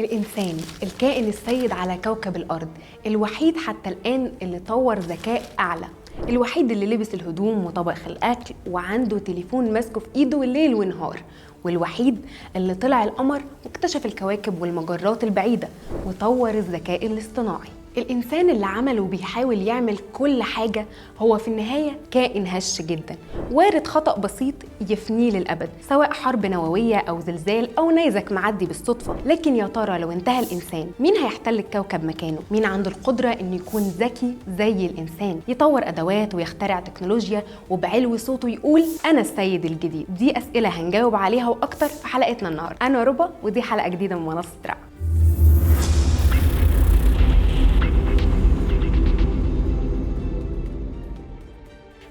الإنسان الكائن السيد على كوكب الأرض، الوحيد حتى الآن اللي طور ذكاء أعلى، الوحيد اللي لبس الهدوم وطبخ الأكل وعنده تليفون ماسكه في إيده الليل ونهار، والوحيد اللي طلع القمر واكتشف الكواكب والمجرات البعيدة وطور الذكاء الاصطناعي. الإنسان اللي عمل وبيحاول يعمل كل حاجة هو في النهاية كائن هش جدا، وارد خطأ بسيط يفنيه للأبد، سواء حرب نووية أو زلزال أو نيزك معدي بالصدفة. لكن يا ترى لو انتهى الإنسان مين هيحتل الكوكب مكانه؟ مين عنده القدرة إنه يكون ذكي زي الإنسان، يطور أدوات ويخترع تكنولوجيا وبعلو صوته يقول أنا السيد الجديد؟ دي أسئلة هنجاوب عليها وأكتر في حلقتنا النهاردة. أنا ربا ودي حلقة جديدة من منصة رعب.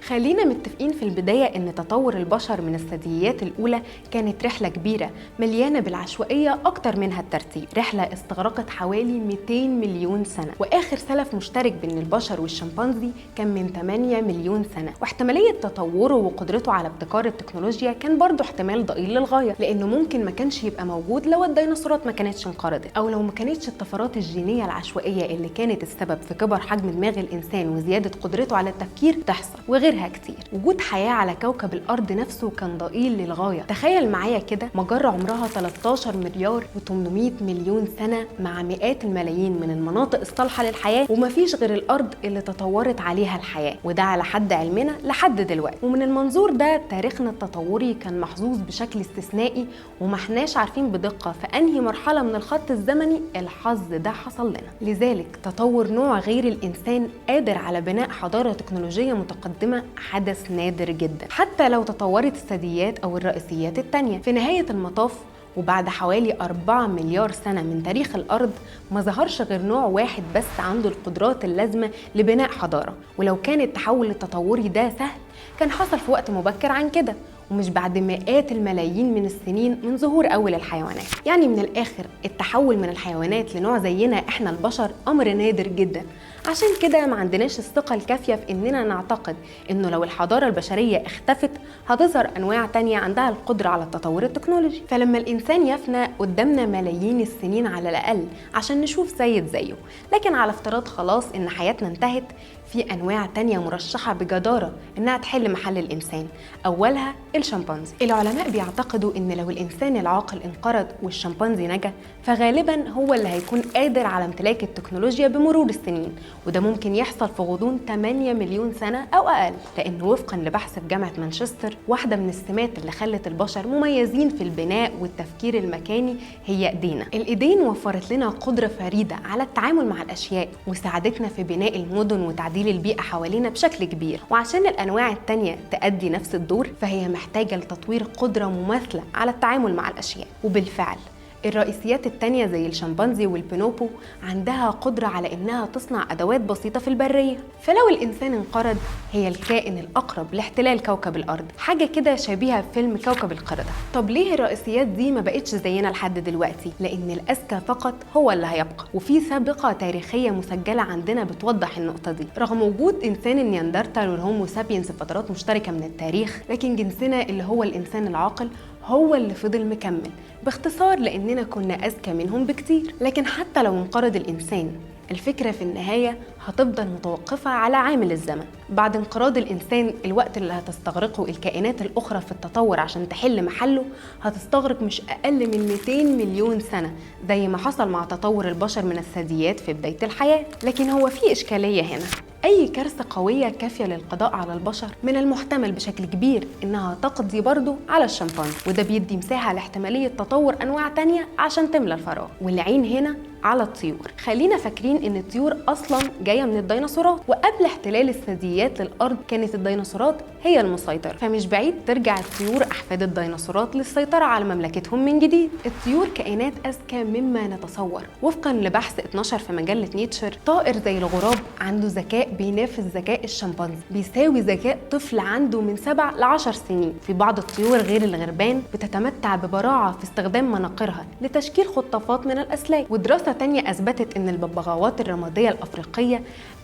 خلينا متفقين في البداية إن تطور البشر من الثدييات الأولى كانت رحلة كبيرة مليانة بالعشوائية أكتر منها الترتيب، رحلة استغرقت حوالي 200 مليون سنة، وآخر سلف مشترك بين البشر والشمبانزي كان من 8 مليون سنة، واحتمالية تطوره وقدرته على ابتكار التكنولوجيا كان برضه احتمال ضئيل للغاية، لأنه ممكن ما كانش يبقى موجود لو الديناصورات ما كانتش انقرضت، أو لو ما كانتش الطفرات الجينية العشوائية اللي كانت السبب في كبر حجم دماغ الإنسان وزيادة قدرته على التفكير تحصل، وغيرها كتير. وجود حياة على كوكب الأرض نفسه كان ضئيل للغاية. تخيل معايا كده مجرة عمرها 13 مليار و800 مليون سنة مع مئات الملايين من المناطق الصالحة للحياة، ومفيش غير الأرض اللي تطورت عليها الحياة، وده على حد علمنا لحد دلوقتي. ومن المنظور ده تاريخنا التطوري كان محظوظ بشكل استثنائي، ومحناش عارفين بدقة في أنهي مرحلة من الخط الزمني الحظ ده حصل لنا. لذلك تطور نوع غير الإنسان قادر على بناء حضارة تكنولوجية متقدمة حدث نادر جدا، حتى لو تطورت الثدييات أو الرئيسيات التانية. في نهاية المطاف وبعد حوالي 4 مليار سنة من تاريخ الأرض ما ظهرش غير نوع واحد بس عنده القدرات اللازمة لبناء حضارة، ولو كان التحول التطوري ده سهل كان حصل في وقت مبكر عن كده، ومش بعد مئات الملايين من السنين من ظهور أول الحيوانات. يعني من الآخر التحول من الحيوانات لنوع زينا إحنا البشر أمر نادر جدا، عشان كده ما عندناش الثقة الكافية في إننا نعتقد إنه لو الحضارة البشرية اختفت هتظهر أنواع تانية عندها القدرة على التطور التكنولوجي. فلما الإنسان يفنى قدامنا ملايين السنين على الأقل عشان نشوف سيد زيه، لكن على افتراض خلاص إن حياتنا انتهت، في أنواع تانية مرشحة بجدارة إنها تحل محل الإنسان، أولها الشمبانزي. العلماء بيعتقدوا إن لو الإنسان العاقل انقرض والشمبانزي نجا، فغالباً هو اللي هيكون قادر على امتلاك التكنولوجيا بمرور السنين، وده ممكن يحصل في غضون 8 مليون سنة أو أقل، لأن وفقاً لبحث في جامعة مانشستر، واحدة من السمات اللي خلت البشر مميزين في البناء والتفكير المكاني هي إيدينا. الإيدين وفرت لنا قدرة فريدة على التعامل مع الأشياء، وساعدتنا في بناء المدن وتعديل البيئة حوالينا بشكل كبير. وعشان الأنواع التانية تأدي نفس الدور فهي محتاجة لتطوير قدرة مماثلة على التعامل مع الأشياء، وبالفعل الرئيسيات التانية زي الشمبانزي والبونوبو عندها قدرة على إنها تصنع أدوات بسيطة في البرية. فلو الإنسان انقرض هي الكائن الأقرب لاحتلال كوكب الأرض، حاجة كده شبيهة بفيلم كوكب القردة. طب ليه الرئيسيات دي ما بقتش زينا لحد دلوقتي؟ لأن الأذكى فقط هو اللي هيبقى، وفي سابقة تاريخية مسجلة عندنا بتوضح النقطة دي. رغم وجود إنسان النياندرتال والهومو سابينز في فترات مشتركة من التاريخ، لكن جنسنا اللي هو الإنسان العاقل هو اللي فضل مكمل، باختصار لأننا كنا أذكى منهم بكتير. لكن حتى لو انقرض الإنسان، الفكرة في النهاية هتفضل متوقفة على عامل الزمن. بعد انقراض الإنسان الوقت اللي هتستغرقه الكائنات الأخرى في التطور عشان تحل محله هتستغرق مش أقل من 200 مليون سنة، زي ما حصل مع تطور البشر من الثدييات في بداية الحياة. لكن هو في إشكالية هنا، أي كارثة قوية كافية للقضاء على البشر من المحتمل بشكل كبير إنها تقضي برضو على الشمبانزي، وده بيدي مساحة لاحتمالية تطور أنواع تانية عشان تملى الفراغ. والعين هنا على الطيور. خلينا فاكرين إن الطيور أصلاً جاية من الديناصورات، وقبل احتلال الثدييات للأرض كانت الديناصورات هي المسيطرة، فمش بعيد ترجع الطيور أحفاد الديناصورات للسيطرة على مملكتهم من جديد. الطيور كائنات أذكى مما نتصور. وفقاً لبحث اتنشر في مجلة نيتشر، طائر زي الغراب عنده ذكاء بينافس ذكاء الشمبانزي، بيساوي ذكاء طفل عنده من 7 ل 10 سنين. في بعض الطيور غير الغربان بتتمتع ببراعة في استخدام مناقيرها لتشكيل خطافات من الأسلاك. ودراسة تانية أثبتت إن الببغاوات الرمادية الأفريقية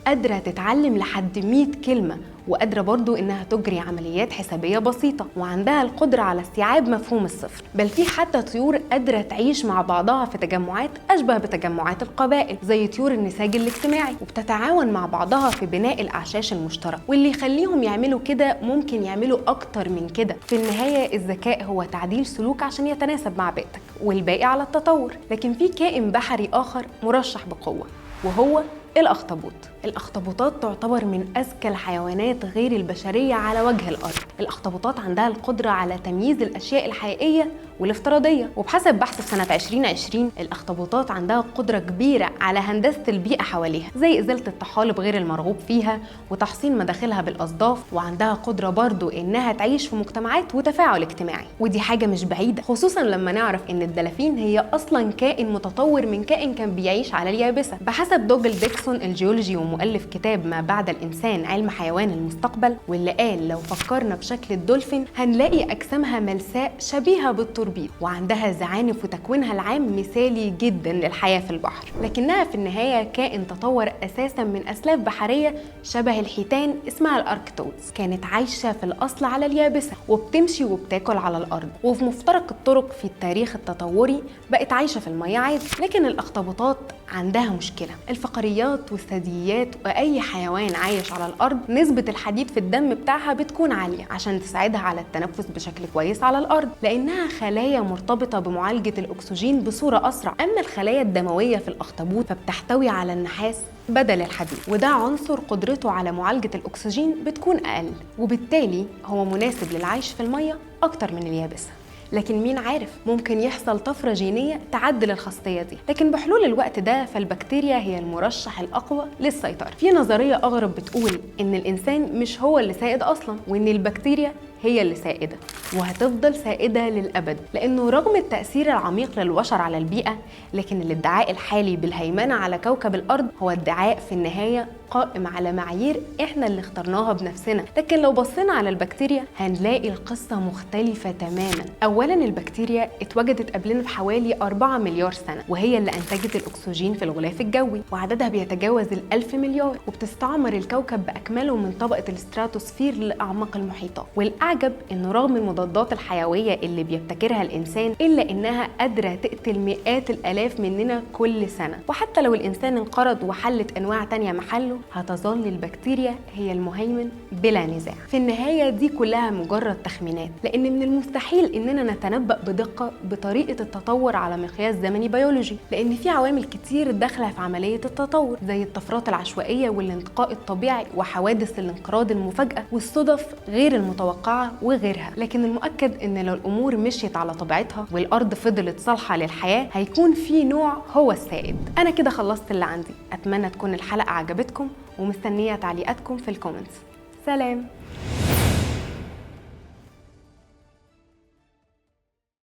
قادرة تتعلم لحد 100 كلمة، وقادرة برضو إنها تجري عمليات حسابية بسيطة، وعندها القدرة على استيعاب مفهوم الصفر. بل في حتى طيور قادرة تعيش مع بعضها في تجمعات أشبه بتجمعات القبائل زي طيور النساج الاجتماعي، وبتتعاون مع بعضها في بناء الأعشاش المشترك. واللي يخليهم يعملوا كده ممكن يعملوا أكتر من كده. في النهاية الذكاء هو تعديل سلوك عشان يتناسب مع بيئتك، والباقي على التطور. لكن في كائن بحري آخر مرشح بقوة، وهو الأخطبوط. الأخطبوطات تعتبر من أذكى الحيوانات غير البشرية على وجه الأرض. الأخطبوطات عندها القدرة على تمييز الأشياء الحقيقية والافتراضية، وبحسب بحث في سنة 2020 الأخطبوطات عندها قدرة كبيرة على هندسة البيئة حواليها، زي إزالة الطحالب غير المرغوب فيها وتحصين مداخلها بالأصداف. وعندها قدرة برضو إنها تعيش في مجتمعات وتفاعل اجتماعي، ودي حاجة مش بعيدة، خصوصا لما نعرف إن الدلافين هي أصلا كائن متطور من كائن كان بيعيش على اليابسة. بحسب دوغل ديكسون الجيولوجي ومؤلف كتاب ما بعد الإنسان علم حيوان المستقبل، واللي قال لو فكرنا بشكل الدولفين هنلاقي أجسامها ملساء شبيهة بالتوربيد، وعندها زعانف وتكوينها العام مثالي جدا للحياة في البحر. لكنها في النهاية كائن تطور أساسا من أسلاف بحرية شبه الحيتان اسمها الأركتودز، كانت عايشة في الأصل على اليابسة وبتمشي وبتاكل على الأرض، وفي مفترق الطرق في التاريخ التطوري بقت عايشة في المياه عادي. لكن الأخطبوطات عندها مشكلة، الفقريات والثدييات وأي حيوان عايش على الأرض نسبة الحديد في الدم بتاعها بتكون عالية عشان تساعدها على التنفس بشكل كويس على الأرض، لأنها خلايا مرتبطة بمعالجة الأكسجين بصورة أسرع. أما الخلايا الدموية في الأخطبوط فبتحتوي على النحاس بدل الحديد، وده عنصر قدرته على معالجة الأكسجين بتكون أقل، وبالتالي هو مناسب للعيش في المية أكتر من اليابسة. لكن مين عارف، ممكن يحصل طفرة جينية تعدل الخاصية دي. لكن بحلول الوقت ده فالبكتيريا هي المرشح الأقوى للسيطرة. في نظرية أغرب بتقول إن الإنسان مش هو اللي سائد أصلا، وإن البكتيريا هي اللي سائدة وهتفضل سائدة للأبد. لأنه رغم التأثير العميق للبشر على البيئة، لكن الادعاء الحالي بالهيمنة على كوكب الأرض هو ادعاء في النهاية قائم على معايير إحنا اللي اخترناها بنفسنا. لكن لو بصينا على البكتيريا هنلاقي القصة مختلفة تماما. أولا البكتيريا اتوجدت قبلنا بحوالي 4 مليار سنة، وهي اللي أنتجت الأكسجين في الغلاف الجوي، وعددها بيتجاوز 1000 مليار، وبتستعمر الكوكب بأكمله من طبقة الاستراتوسفير لأعماق المحيطات. والأعجب إنه رغم المضادات الحيوية اللي بيبتكرها الإنسان إلا إنها قادرة تقتل مئات الآلاف مننا كل سنة. وحتى لو الإنسان انقرض وحلت أنواع تانية محله هتظل البكتيريا هي المهيمن بلا نزاع. في النهاية دي كلها مجرد تخمينات، لأن من المستحيل إننا نتنبأ بدقة بطريقة التطور على مقياس زمني بيولوجي، لأن في عوامل كتير داخلة في عملية التطور زي الطفرات العشوائية والانتقاء الطبيعي وحوادث الانقراض المفاجئة والصدف غير المتوقعة وغيرها. لكن المؤكد إن لو الأمور مشيت على طبيعتها والأرض فضلت صالحة للحياة هيكون في نوع هو السائد. أنا كده خلصت اللي عندي، أتمنى تكون الحلقة عجبتكم ومستنية تعليقاتكم في الكومنتس. سلام.